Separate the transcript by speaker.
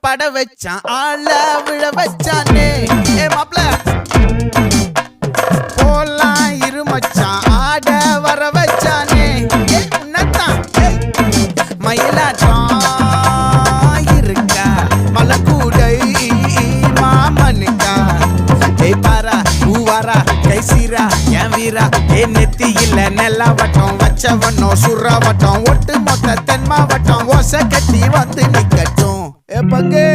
Speaker 1: பட வச்சான் ஆள விழ வச்சானே மாப்ள போலாம் இருமச்சான் ஆட வர வச்சானே உன்னத்தான் மயிலாட்டம் இருக்கா மலக்கூடை மாமனுக்கா பாரா பூவாரா கைசீரா என் வீரா நெத்தி இல்ல நெல்லா வட்டம் வச்சவனும் சுறா வட்டம் ஒட்டு மொத்த தென் மாவட்டம் ஓசை கட்டி வந்து நிக்கட்டும் பங்கே